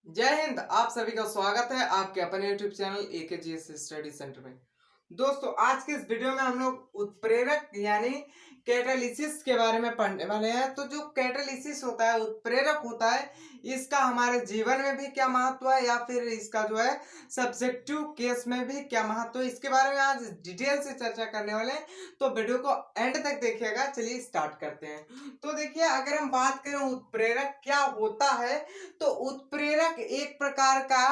जय हिंद। आप सभी का स्वागत है आपके अपने YouTube channel AKGS study centre में। दोस्तों, आज के इस वीडियो में हम लोग उत्प्रेरक यानी कैटालिसिस के बारे में पढ़ने वाले हैं। तो जो कैटालिसिस होता है, उत्प्रेरक होता है, इसका हमारे जीवन में भी क्या महत्व है या फिर इसका जो है सब्जेक्टिव केस में भी क्या महत्व है, इसके बारे में आज डिटेल से चर्चा करने वाले हैं। तो वीडियो को एंड तक देखिएगा। चलिए स्टार्ट करते हैं। तो देखिए, अगर हम बात करें उत्प्रेरक क्या होता है, तो उत्प्रेरक एक प्रकार का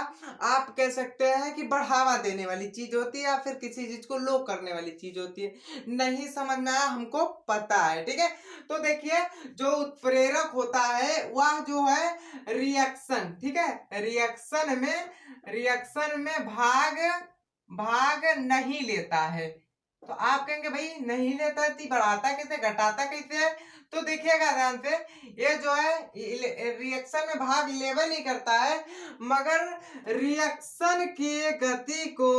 आप कह सकते हैं कि बढ़ावा देने वाली चीज होती है या फिर किसी चीज को लो करने वाली चीज होती है। नहीं समझ में आया, हमको पता है, ठीक है। तो देखिए, जो उत्प्रेरक होता है वह जो है रिएक्शन, ठीक है, रिएक्शन में भाग भाग नहीं लेता है। तो आप कहेंगे भाई नहीं लेता है तो बढ़ाता कैसे घटाता कैसे है? तो देखिएगा ध्यान से, ये जो है रिएक्शन में भाग लेवे नहीं करता है, मगर रिएक्शन की गति को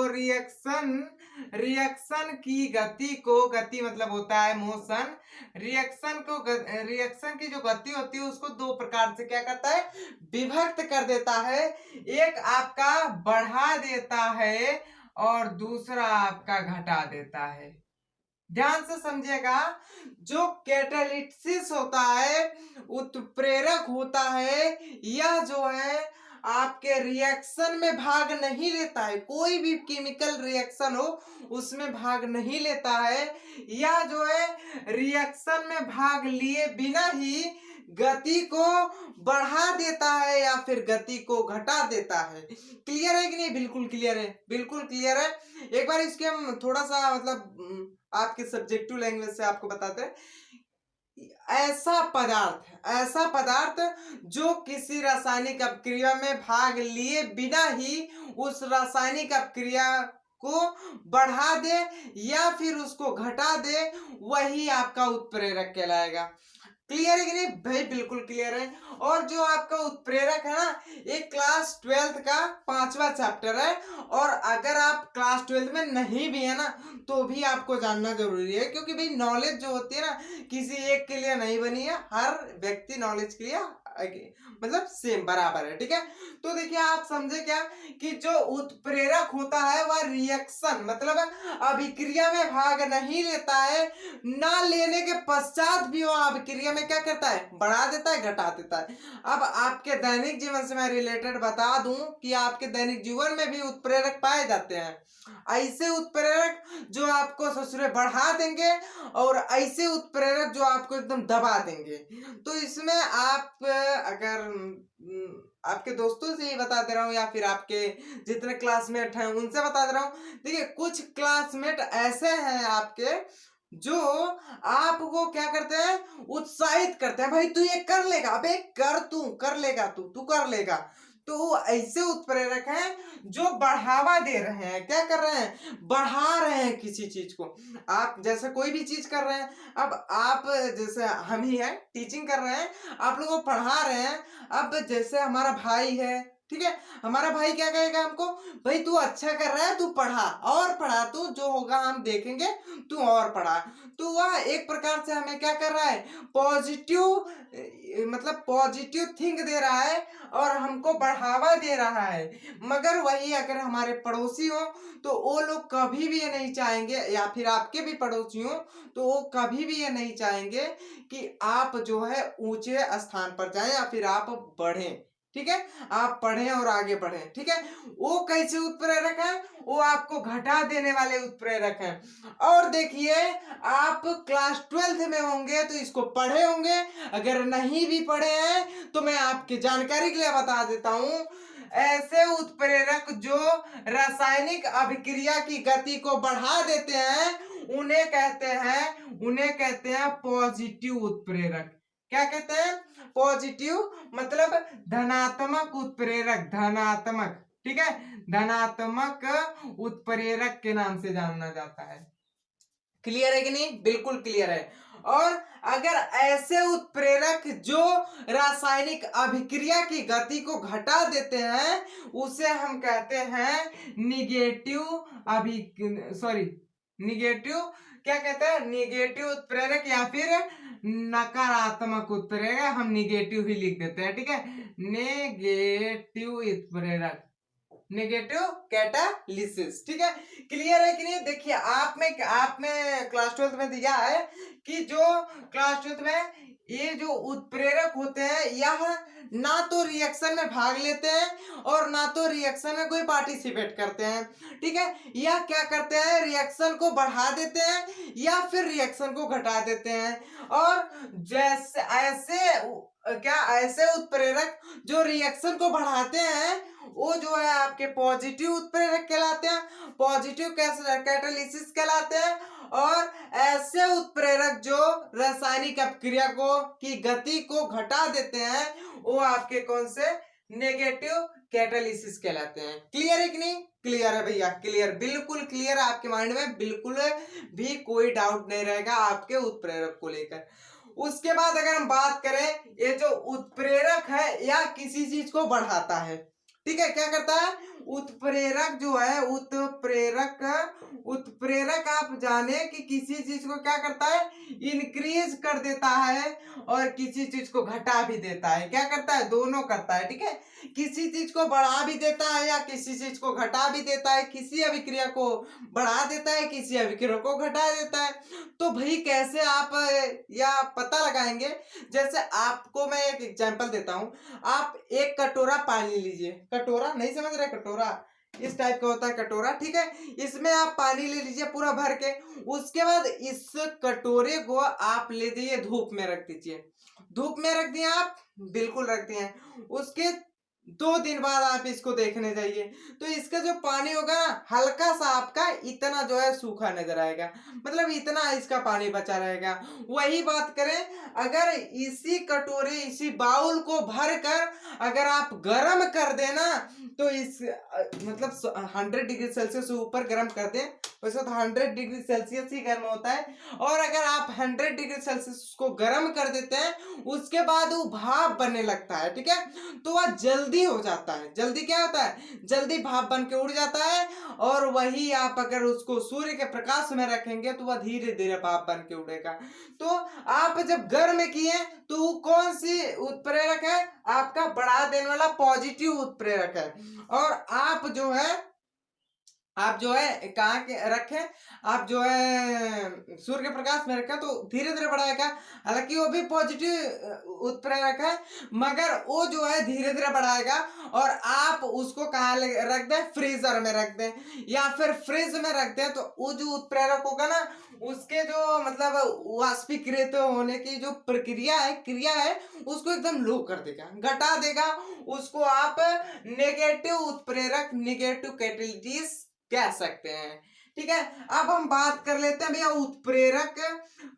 रिएक्शन की गति को, गति मतलब होता है मोशन, रिएक्शन की जो गति होती है उसको दो प्रकार से क्या करता है, विभक्त कर देता है। एक आपका बढ़ा देता है और दूसरा आपका घटा देता है। ध्यान से समझिएगा, जो कैटालिसिस होता है, उत्प्रेरक होता है, यह जो है आपके रिएक्शन में भाग नहीं लेता है। कोई भी केमिकल रिएक्शन हो उसमें भाग नहीं लेता है। यह जो है रिएक्शन में भाग लिए बिना ही गति को बढ़ा देता है या फिर गति को घटा देता है। क्लियर है कि नहीं? बिल्कुल क्लियर है, बिल्कुल क्लियर है। एक बार इसके हम थोड़ा सा मतलब आपके सब्जेक्टिव लैंग्वेज से आपको बताते हैं। ऐसा पदार्थ जो किसी रासायनिक अपक्रिया में भाग लिए बिना ही उस रासायनिक अपक्रिया को बढ़ा दे या फिर उसको घटा दे, वही आपका उत्प्रेरक कहलाएगा। क्लियर है कि नहीं भाई? बिल्कुल क्लियर है। और जो आपका उत्प्रेरक है ना, एक क्लास 12th का 5वां चैप्टर है। और अगर आप क्लास 12th में नहीं भी है ना, तो भी आपको जानना जरूरी है, क्योंकि भाई नॉलेज जो होती है ना, किसी एक के लिए नहीं बनी है, हर व्यक्ति नॉलेज के लिए मतलब सेम बराबर है, ठीक है। तो देखिए, आप समझे क्या कि जो उत्प्रेरक होता है वह रिएक्शन मतलब अभिक्रिया में भाग नहीं लेता है, ना लेने के पश्चात भी वो अभिक्रिया में क्या करता है, बढ़ा देता है, घटा देता है। अब आपके दैनिक जीवन से मैं रिलेटेड बता दूं कि आपके दैनिक जीवन में भी उत्प्रेरक पाए जाते हैं। ऐसे उत्प्रेरक जो आपको ससुरे बढ़ा देंगे और ऐसे उत्प्रेरक जो आपको एकदम दबा देंगे। तो इसमें आप अगर आपके दोस्तों से ही बता दे रहा हूँ या फिर आपके जितने क्लासमेट हैं उनसे बता दे रहा हूँ। देखिए, कुछ क्लासमेट ऐसे हैं आपके जो आपको क्या करते हैं, उत्साहित करते हैं, भाई तू ये कर लेगा, अबे कर, तू कर लेगा, तू कर लेगा। तो वो ऐसे उत्प्रेरक हैं जो बढ़ावा दे रहे हैं, क्या कर रहे हैं, बढ़ा रहे हैं किसी चीज को। आप जैसे कोई भी चीज कर रहे हैं, अब आप जैसे हम ही है टीचिंग कर रहे हैं, आप लोगों को पढ़ा रहे हैं। अब जैसे हमारा भाई है, ठीक है, हमारा भाई क्या कहेगा हमको, भाई तू अच्छा कर रहा है, तू पढ़ा और पढ़ा, तू जो होगा हम देखेंगे, तू और पढ़ा। तो वह एक प्रकार से हमें क्या कर रहा है, पॉजिटिव मतलब पॉजिटिव थिंक दे रहा है और हमको बढ़ावा दे रहा है। मगर वही अगर हमारे पड़ोसी हो तो वो लोग कभी भी ये नहीं चाहेंगे, या फिर आपके भी पड़ोसी हो तो वो कभी भी ये नहीं चाहेंगे कि आप जो है ऊंचे स्थान पर जाएं या फिर आप बढ़ें, ठीक है, आप पढ़ें और आगे बढ़ें, ठीक है। वो कैसे उत्प्रेरक है, वो आपको घटा देने वाले उत्प्रेरक हैं। और देखिए, आप क्लास 12th में होंगे तो इसको पढ़े होंगे, अगर नहीं भी पढ़े हैं तो मैं आपकी जानकारी के लिए बता देता हूं। ऐसे उत्प्रेरक जो रासायनिक अभिक्रिया की गति को बढ़ा देते हैं उन्हें कहते हैं पॉजिटिव उत्प्रेरक। क्या कहते हैं? पॉजिटिव मतलब धनात्मक उत्प्रेरक, धनात्मक, ठीक है, धनात्मक उत्प्रेरक के नाम से जाना जाता है। क्लियर है कि नहीं? बिल्कुल क्लियर है। और अगर ऐसे उत्प्रेरक जो रासायनिक अभिक्रिया की गति को घटा देते हैं, उसे हम कहते हैं निगेटिव क्या कहते हैं, निगेटिव उत्प्रेरक या फिर नकारात्मक उत्प्रेरक, हम निगेटिव ही लिख देते हैं, ठीक है। नेगेटिव उत्प्रेरक, नेगेटिव कैटालिसिस, ठीक है। क्लियर है कि नहीं? देखिए आप में क्लास 12 में दिया है कि जो क्लास 12 में ये जो उत्प्रेरक होते हैं यह ना तो रिएक्शन में भाग लेते हैं और ना तो रिएक्शन में कोई पार्टिसिपेट करते हैं, ठीक है। यह क्या करते हैं, रिएक्शन को बढ़ा देते हैं या फिर रिएक्शन को घटा देते हैं। और जैसे ऐसे उत्प्रेरक जो रिएक्शन को बढ़ाते हैं वो जो है आपके पॉजिटिव उत्प्रेरक कहलाते हैं, पॉजिटिव कैटालिसिस कहलाते हैं। और ऐसे उत्प्रेरक जो रासायनिक अपक्रिया को की गति को घटा देते हैं वो आपके कौन से, नेगेटिव कैटालिसिस कहलाते हैं। क्लियर है कि नहीं? क्लियर है भैया, क्लियर, बिल्कुल क्लियर, आपके माइंड में बिल्कुल भी कोई डाउट नहीं रहेगा आपके उत्प्रेरक को लेकर। उसके बाद अगर हम बात करें, ये जो उत्प्रेरक है या किसी चीज को बढ़ाता है, ठीक है, क्या करता है उत्प्रेरक जो है, उत्प्रेरक आप जाने कि किसी चीज को क्या करता है, इंक्रीज कर देता है और किसी चीज को घटा भी देता है। क्या करता है, दोनों करता है, ठीक है। किसी चीज को बढ़ा भी देता है या किसी चीज को घटा भी देता है, किसी अभिक्रिया को बढ़ा देता है, किसी अभिक्रिया को घटा देता है। तो भाई कैसे आप या पता लगाएंगे, जैसे आपको मैं एक एग्जांपल देता हूं। आप एक कटोरा पानी लीजिए, कटोरा नहीं समझ रहे, कटोरा इस टाइप का होता है कटोरा, ठीक है। इसमें आप पानी ले लीजिए पूरा भर के, उसके बाद इस कटोरे को आप ले जाइए धूप में रख दीजिए। धूप में रख दिए आप, बिल्कुल रख दिए, उसके 2 दिन बाद आप इसको देखने जाइए तो इसका जो पानी होगा ना हल्का सा आपका इतना जो है सूखा नजर आएगा, मतलब इतना इसका पानी बचा रहेगा। वही बात करें अगर इसी कटोरे इसी बाउल को भर कर अगर आप गर्म कर देना तो इस मतलब 100 डिग्री सेल्सियस से ऊपर गर्म कर दें, वैसे तो 100 डिग्री सेल्सियस ही गर्म होता है। और अगर आप 100 डिग्री सेल्सियस को गर्म कर देते हैं उसके बाद वो भाप बनने लगता है, ठीक है। तो वह जल्दी हो जाता है, जल्दी क्या होता है, जल्दी भाप बन के उड़ जाता है। और वही आप अगर उसको सूर्य के प्रकाश में रखेंगे तो वह धीरे धीरे भाप बन के उड़ेगा। तो आप जब गर्म किए तो कौन सी उत्प्रेरक है, आपका बढ़ा देने वाला पॉजिटिव उत्प्रेरक है। और आप जो है कहाँ के रखें, आप जो है सूर्य के प्रकाश में रखें तो धीरे धीरे बढ़ाएगा। हालांकि वो भी पॉजिटिव उत्प्रेरक है मगर वो जो है धीरे धीरे बढ़ाएगा। और आप उसको कहाँ रख दें, फ्रीजर में रख दें या फिर फ्रिज में रख दें तो वो जो उत्प्रेरक होगा ना उसके जो मतलब वाष्पीकृत होने की जो क्रिया है उसको एकदम लो कर देगा, घटा देगा। उसको आप नेगेटिव उत्प्रेरक, नेगेटिव कैटालिसिस कह सकते हैं, ठीक है। अब हम बात कर लेते हैं भैया उत्प्रेरक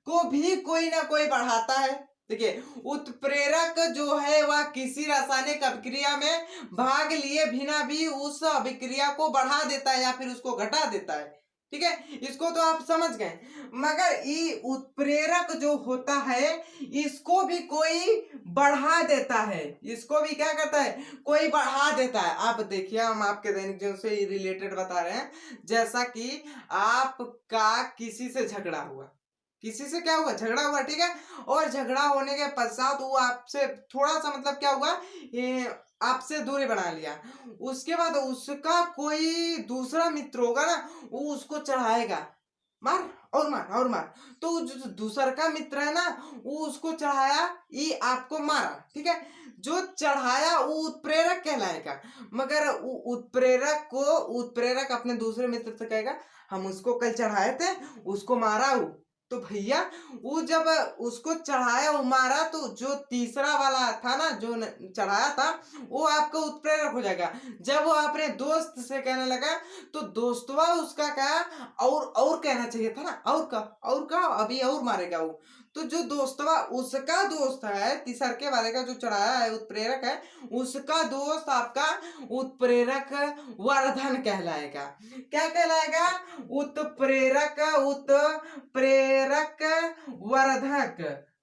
को भी कोई ना कोई बढ़ाता है। देखिए उत्प्रेरक जो है वह किसी रासायनिक अभिक्रिया में भाग लिए बिना भी उस अभिक्रिया को बढ़ा देता है या फिर उसको घटा देता है, ठीक है। इसको तो आप समझ गए। मगर ये उत्प्रेरक जो होता है इसको भी कोई बढ़ा देता है, इसको भी क्या करता है, कोई बढ़ा देता है। आप देखिए हम आपके दैनिक जीवन से रिलेटेड बता रहे हैं, जैसा कि आपका किसी से झगड़ा हुआ, किसी से क्या हुआ, झगड़ा हुआ, ठीक है। और झगड़ा होने के पश्चात वो आपसे थोड़ा सा मतलब क्या हुआ, ये आपसे दूरी बना लिया। उसके बाद उसका कोई दूसरा मित्र होगा ना वो उसको चढ़ाएगा, मार और मार और मार। तो जो दूसरा का मित्र है ना वो उसको चढ़ाया, ये आपको मारा, ठीक है। जो चढ़ाया वो उत्प्रेरक कहलाएगा। मगर उत्प्रेरक अपने दूसरे मित्र से कहेगा हम उसको कल चढ़ाए थे, उसको मारा हूं। तो भैया वो जब उसको चढ़ाया वो मारा तो जो तीसरा वाला था ना जो चढ़ाया था वो आपका उत्प्रेरक हो जाएगा। जब वो अपने दोस्त से कहने लगा तो दोस्तवा उसका कहा और कहना चाहिए था ना, और का अभी और मारेगा वो। तो जो दोस्तवा उसका दोस्त है तीसरके वाले का जो चढ़ाया है उत्प्रेरक है, उसका दोस्त आपका उत्प्रेरक वर्धन कहलाएगा। क्या कहलाएगा, उत्प्रेरक वर्धक,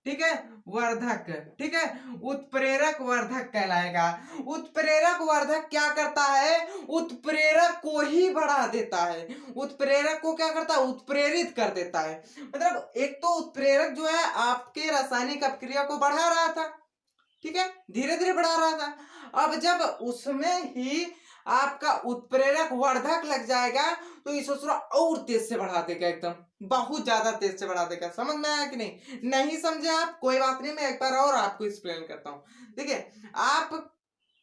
ठीक है, वर्धक, ठीक है, उत्प्रेरक वर्धक कहलाएगा। उत्प्रेरक वर्धक क्या करता है, उत्प्रेरक को ही बढ़ा देता है, उत्प्रेरक को क्या करता है, उत्प्रेरित कर देता है। मतलब एक तो उत्प्रेरक जो है आपके रासायनिक अपक्रिया को बढ़ा रहा था, ठीक है, धीरे धीरे बढ़ा रहा था। अब जब उसमें ही आपका उत्प्रेरक वर्धक लग जाएगा तो इसे थोड़ा और तेज से बढ़ा देगा, एकदम बहुत ज्यादा तेज से बढ़ा देगा। समझ में आया कि नहीं, नहीं समझे आप, कोई बात नहीं, मैं एक बार और आपको एक्सप्लेन करता हूँ। देखिए, आप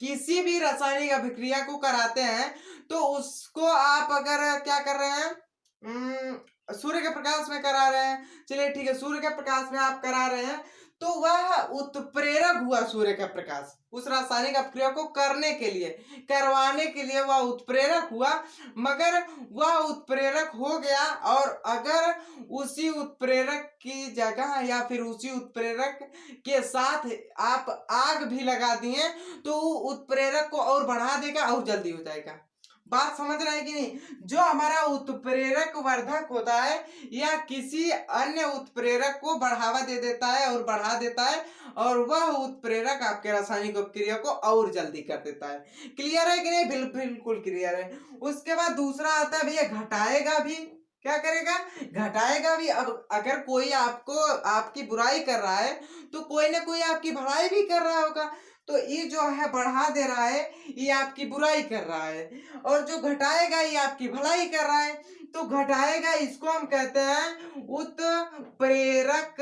किसी भी रासायनिक अभिक्रिया को कराते हैं तो उसको आप अगर क्या कर रहे हैं, सूर्य के प्रकाश में करा रहे हैं, चलिए ठीक है, सूर्य के प्रकाश में आप करा रहे हैं तो वह उत्प्रेरक हुआ, सूर्य का प्रकाश उस रासायनिक अपक्रिया को करने के लिए, करवाने के लिए वह उत्प्रेरक हुआ। मगर वह उत्प्रेरक हो गया और अगर उसी उत्प्रेरक की जगह या फिर उसी उत्प्रेरक के साथ आप आग भी लगा दिए तो उत्प्रेरक को और बढ़ा देगा और जल्दी हो जाएगा। बात समझ रहे हैं कि नहीं, जो हमारा उत्प्रेरक वर्धक होता है या किसी अन्य उत्प्रेरक को बढ़ावा दे देता है और बढ़ा देता है और वह उत्प्रेरक आपके रासायनिक अपक्रिया को और जल्दी कर देता है। क्लियर है कि नहीं, बिल्कुल क्लियर है। उसके बाद दूसरा आता है भैया, घटाएगा भी। क्या करेगा, घटाएगा भी। अब अगर कोई आपको आपकी बुराई कर रहा है तो कोई ना कोई आपकी भलाई भी कर रहा होगा, तो ये जो है बढ़ा दे रहा है ये आपकी बुराई कर रहा है, और जो घटाएगा ये आपकी भलाई कर रहा है। तो घटाएगा इसको हम कहते हैं उत्प्रेरक,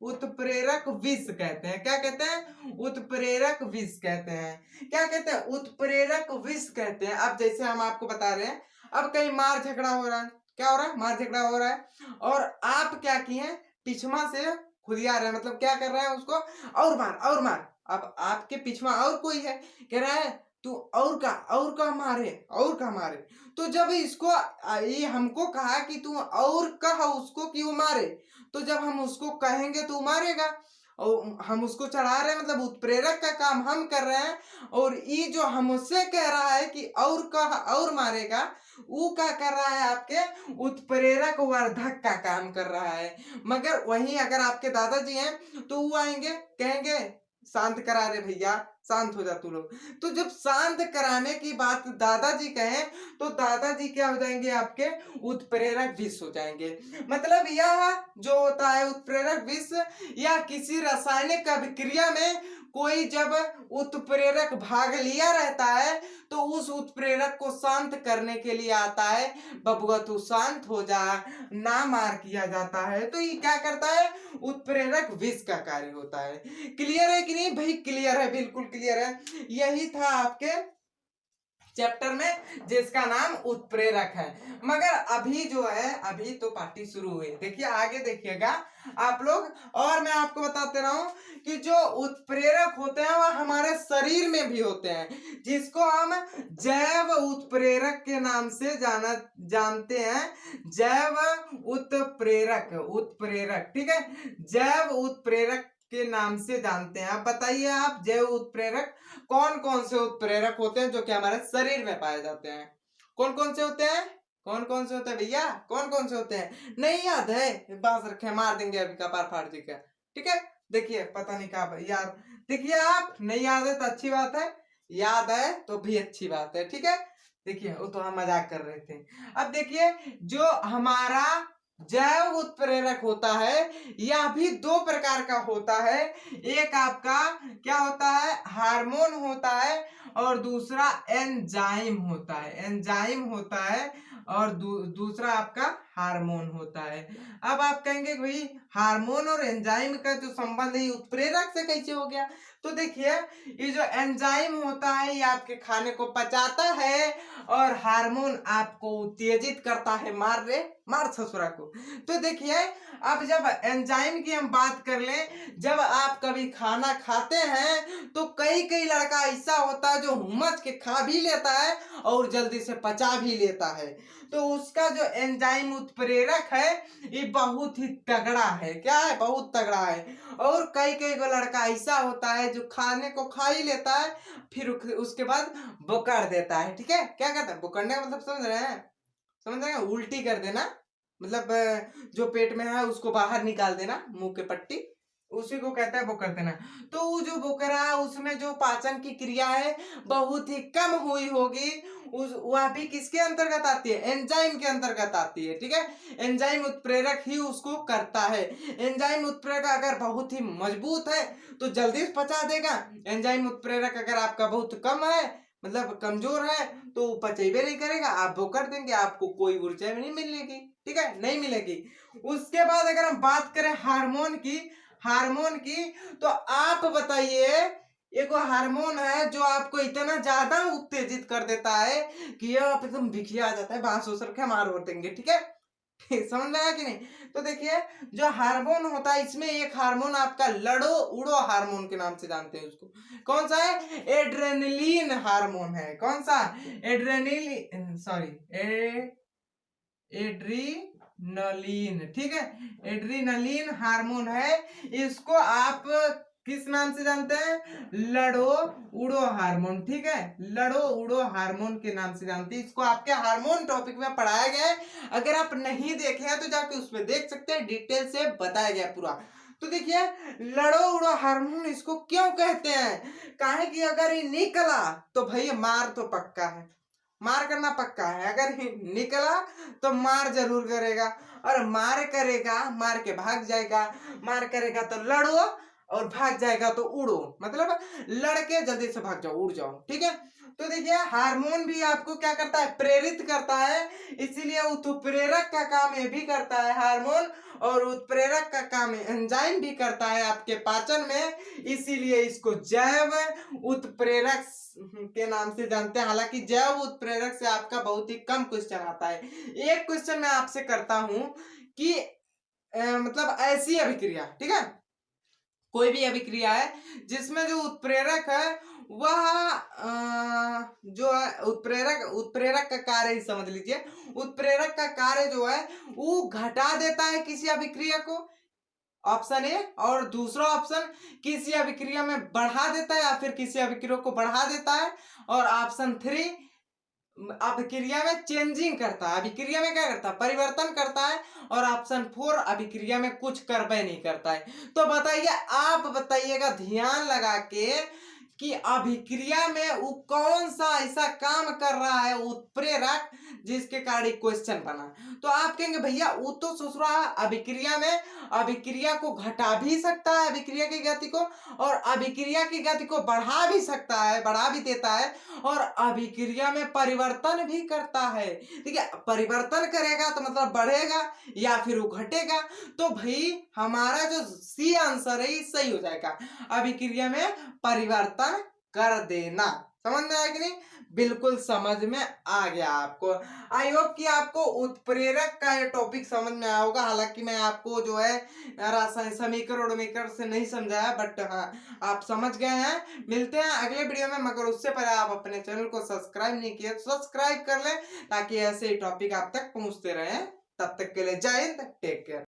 उत्प्रेरक विष कहते हैं। क्या कहते हैं, उत्प्रेरक विष कहते हैं। क्या कहते हैं, उत्प्रेरक विष कहते हैं। अब जैसे हम आपको बता रहे हैं, अब कहीं मार झगड़ा हो रहा है, क्या हो रहा है, मार झगड़ा हो रहा है, और आप क्या किए, पिछवा से खुदिया रहे हैं, मतलब क्या कर रहे हैं, उसको और मार और मार। अब आपके पिछवा और कोई है, कह रहा है तू और का मारे, और का मारे। तो जब इसको ये हमको कहा कि तू और कह उसको कि वो मारे, तो जब हम उसको कहेंगे तो मारेगा, और हम उसको चढ़ा रहे हैं, मतलब उत्प्रेरक का काम हम कर रहे हैं, और ये जो हमसे कह रहा है कि और कह और मारेगा, वो क्या कर रहा है, आपके उत्प्रेरक वर्धक का काम कर रहा है। मगर वहीं अगर आपके दादाजी हैं तो वो आएंगे, कहेंगे शांत करा रहे भैया, शांत हो जा तू लोग। तो जब शांत कराने की बात दादाजी कहें तो दादाजी क्या हो जाएंगे, आपके उत्प्रेरक विष हो जाएंगे। मतलब यह जो होता है उत्प्रेरक विष, या किसी रासायनिक अभिक्रिया में कोई जब उत्प्रेरक भाग लिया रहता है तो उस उत्प्रेरक को शांत करने के लिए आता है, बबुआ तू शांत हो जा, ना मार किया जाता है। तो ये क्या करता है, उत्प्रेरक विष का कार्य होता है। क्लियर है कि नहीं भाई, क्लियर है, बिल्कुल क्लियर है। यही था आपके चैप्टर में जिसका नाम उत्प्रेरक है। मगर अभी जो है, अभी तो पार्टी शुरू हुई, देखिए आगे देखिएगा आप लोग। और मैं आपको बताते रहा हूं कि जो उत्प्रेरक होते हैं वह हमारे शरीर में भी होते हैं, जिसको हम जैव उत्प्रेरक के नाम से जानते हैं। जैव उत्प्रेरक, उत्प्रेरक, ठीक है, जैव उत्प्रेरक के नाम से जानते हैं। आप बताइए, आप जैव उत्प्रेरक कौन कौन से उत्प्रेरक होते हैं जो कि हमारे शरीर में पाए जाते हैं, कौन कौन से होते हैं, कौन कौन से होते हैं भैया, कौन कौन से होते हैं, नहीं याद है, बांस रखे मार देंगे अभी कपार फाड़ देगा, ठीक है। देखिए पता नहीं कहा यार, देखिए आप नहीं याद है तो अच्छी बात है, याद है तो भी अच्छी बात है, ठीक है। देखिए वो तो हम मजाक कर रहे थे। अब देखिए जो हमारा जैव उत्प्रेरक होता है यह भी दो प्रकार का होता है। एक आपका क्या होता है, हार्मोन होता है, और दूसरा एंजाइम होता है, एंजाइम होता है, और दूसरा आपका हार्मोन होता है। अब आप कहेंगे भाई हार्मोन और एंजाइम का जो संबंध है उत्प्रेरक से कैसे हो गया, तो देखिए ये जो एंजाइम होता है ये आपके खाने को पचाता है, और हार्मोन आपको उत्तेजित करता है, मार ससुरा को। तो देखिए अब जब एंजाइम की हम बात कर लें, जब आप कभी खाना खाते हैं तो कई कई लड़का ऐसा होता है जो हुमच के खा भी लेता है और जल्दी से पचा भी लेता है, तो उसका जो एंजाइम उत्प्रेरक है ये बहुत ही तगड़ा है। क्या है, बहुत तगड़ा है। और कई कई को लड़का ऐसा होता है जो खाने को खा ही लेता है फिर उसके बाद बुकड़ देता है, ठीक है। क्या कहता है बुकड़ने का मतलब, समझ रहे हैं, समझ रहे हैं, उल्टी कर देना, मतलब जो पेट में है उसको बाहर निकाल देना, मुंह के पट्टी, उसी को कहते हैं बोकर देना। तो वो जो बोकरा उसमें जो पाचन की क्रिया है बहुत ही कम हुई होगी, उस वह भी किसके अंतर्गत आती है, एंजाइम के अंतर्गत आती है। ठीक है, एंजाइम उत्प्रेरक ही उसको करता है। एंजाइम उत्प्रेरक अगर बहुत ही मजबूत है तो जल्दी से पचा देगा। एंजाइम उत्प्रेरक अगर आपका बहुत कम है, मतलब कमजोर है, तो पचेबे नहीं करेगा, आप वो कर देंगे, आपको कोई ऊर्जा नहीं मिलेगी। ठीक है, नहीं मिलेगी। उसके बाद अगर हम बात करें हार्मोन की, तो आप बताइए, एक हार्मोन है जो आपको इतना ज्यादा उत्तेजित कर देता है कि ये आप एकदम बिखिया आ जाता है, बांस उछल के मार और देंगे। ठीक है, समझ में आया कि नहीं? तो देखिए, जो हार्मोन होता है इसमें एक हार्मोन आपका लड़ो उड़ो हार्मोन के नाम से जानते हैं उसको। कौन सा है? एड्रेनलिन हार्मोन है। कौन सा? Adrenaline, sorry, adrenaline. ठीक है, एड्रीनलिन हार्मोन है। इसको आप किस नाम से जानते हैं? लड़ो उड़ो हार्मोन। ठीक है, लड़ो उड़ो हार्मोन के नाम से जानते हैं इसको। आपके हार्मोन टॉपिक में पढ़ाया गया है, अगर आप नहीं देखे हैं तो जाके उसमें देख सकते हैं, डिटेल से बताया गया पूरा। तो देखिए, लड़ो उड़ो हार्मोन इसको क्यों कहते हैं? काहे कि अगर ये निकला तो भैया मार तो पक्का है, मार करना पक्का है। अगर निकला तो मार जरूर करेगा, और मार करेगा, मार के भाग जाएगा, मार करेगा तो लड़ो, और भाग जाएगा तो उड़ो, मतलब लड़के जल्दी से भाग जाओ, उड़ जाओ। ठीक है, तो देखिए, हार्मोन भी आपको क्या करता है? प्रेरित करता है। इसीलिए उत्प्रेरक का काम ये भी करता है हार्मोन, और उत्प्रेरक का काम एंजाइम भी करता है आपके पाचन में। इसीलिए इसको जैव उत्प्रेरक के नाम से जानते हैं। हालांकि जैव उत्प्रेरक से आपका बहुत ही कम क्वेश्चन आता है। एक क्वेश्चन मैं आपसे करता हूं कि मतलब ऐसी अभिक्रिया, ठीक है, कोई भी अभिक्रिया है जिसमें जो उत्प्रेरक है वह जो है उत्प्रेरक का कार्य ही समझ लीजिए, उत्प्रेरक का कार्य जो है वो घटा देता है किसी अभिक्रिया को, ऑप्शन ए, और दूसरा ऑप्शन किसी अभिक्रिया में बढ़ा देता है या फिर किसी अभिक्रिया को बढ़ा देता है, और ऑप्शन थ्री अभिक्रिया में चेंजिंग करता है, अभिक्रिया में क्या करता है? परिवर्तन करता है, और ऑप्शन फोर अभिक्रिया में कुछ कार्य नहीं करता है। तो बताइए, आप बताइएगा ध्यान लगा के कि अभिक्रिया में वो कौन सा ऐसा काम कर रहा है उत्प्रेरक जिसके कारण क्वेश्चन बना। तो आप कहेंगे भैया वो तो ससुरा अभिक्रिया में अभिक्रिया को घटा भी सकता है, अभिक्रिया की गति को, और अभिक्रिया की गति को बढ़ा भी सकता है, बढ़ा भी देता है, और अभिक्रिया में परिवर्तन भी करता है। ठीक है, परिवर्तन करेगा तो मतलब बढ़ेगा या फिर वो घटेगा। तो भाई हमारा जो सी आंसर है ये सही हो जाएगा, अभिक्रिया में परिवर्तन कर देना। समझ में आया कि नहीं? बिल्कुल समझ में आ गया आपको। आई होप कि आपको उत्प्रेरक का ये टॉपिक समझ में आया होगा। हालांकि मैं आपको जो है रासायनिक समीकरण से नहीं समझाया, बट हाँ आप समझ गए हैं। मिलते हैं अगले वीडियो में, मगर उससे पहले आप अपने चैनल को सब्सक्राइब नहीं किए तो सब्सक्राइब कर लें, ताकि ऐसे ही टॉपिक आप तक पहुंचते रहे। तब तक के लिए जय हिंद, टेक केयर।